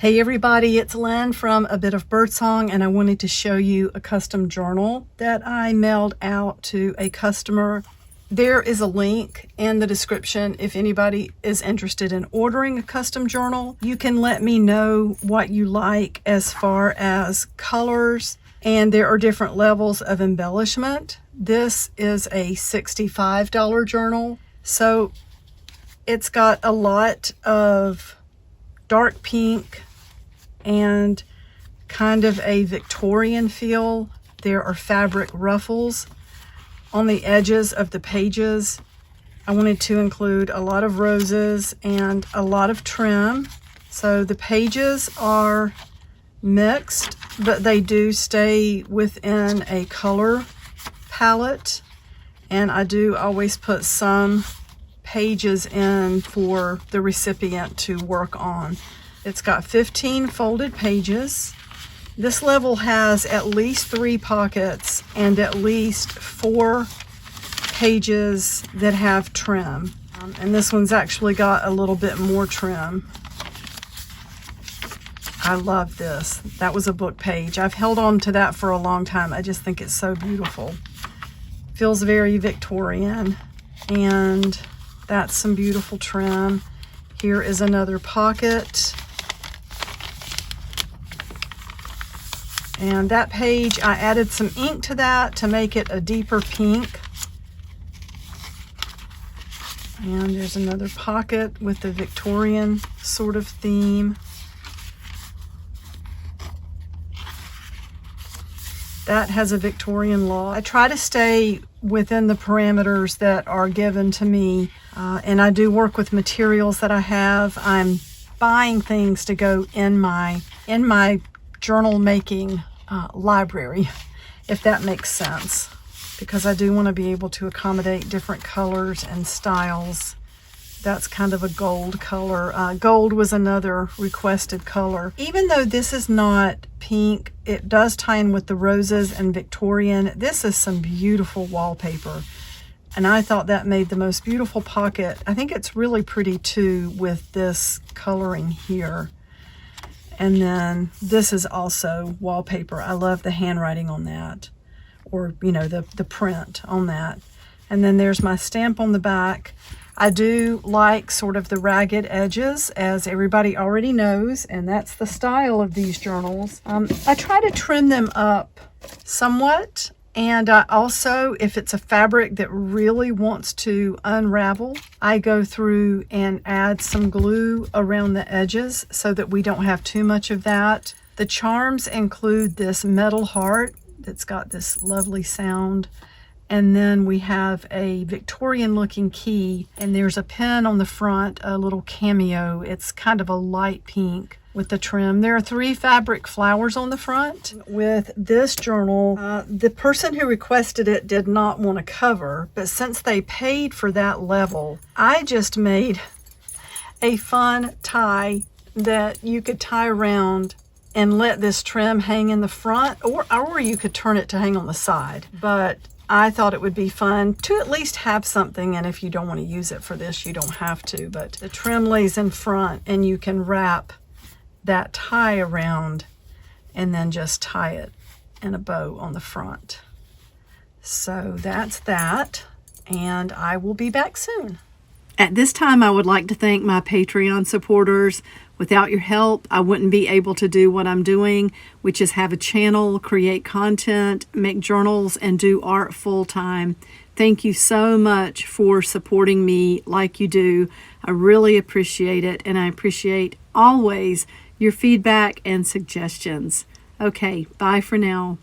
Hey everybody, it's Lynn from A Bit of Birdsong, and I wanted to show you a custom journal that I mailed out to a customer. There is a link in the description if anybody is interested in ordering a custom journal. You can let me know what you like as far as colors, and there are different levels of embellishment. This is a $65 journal, so it's got a lot of dark pink and kind of a Victorian feel. There are fabric ruffles on the edges of the pages. I wanted to include a lot of roses and a lot of trim. So the pages are mixed, but they do stay within a color palette. And I do always put some pages in for the recipient to work on. It's got 15 folded pages. This level has at least 3 pockets and at least 4 pages that have trim. And this one's actually got a little bit more trim. I love this. That was a book page. I've held on to that for a long time. I just think it's so beautiful. Feels very Victorian, and that's some beautiful trim. Here is another pocket. And that page, I added some ink to that to make it a deeper pink. And there's another pocket with the Victorian sort of theme. That has a Victorian log. I try to stay within the parameters that are given to me, and I do work with materials that I have. I'm buying things to go in my journal making library, if that makes sense, because I do want to be able to accommodate different colors and styles. That's kind of a gold color. Gold was another requested color. Even though this is not pink, it does tie in with the roses and Victorian. This is some beautiful wallpaper, and I thought that made the most beautiful pocket. I think it's really pretty too with this coloring here. And then this is also wallpaper. I love the handwriting on that, or you know, the print on that. And then there's my stamp on the back. I do like sort of the ragged edges, as everybody already knows, and that's the style of these journals. I try to trim them up somewhat, and I also, if it's a fabric that really wants to unravel, I go through and add some glue around the edges so that we don't have too much of that. The charms include this metal heart that's got this lovely sound. And then we have a Victorian looking key, and there's a pin on the front, a little cameo. It's kind of a light pink with the trim. There are 3 fabric flowers on the front. With this journal, the person who requested it did not want a cover, but since they paid for that level, I just made a fun tie that you could tie around and let this trim hang in the front, or you could turn it to hang on the side. But I thought it would be fun to at least have something, and if you don't want to use it for this, you don't have to, but the trim lays in front and you can wrap that tie around and then just tie it in a bow on the front. So that's that, and I will be back soon. At this time, I would like to thank my Patreon supporters. Without your help, I wouldn't be able to do what I'm doing, which is have a channel, create content, make journals, and do art full time. Thank you so much for supporting me like you do. I really appreciate it, and I appreciate always your feedback and suggestions. Okay, bye for now.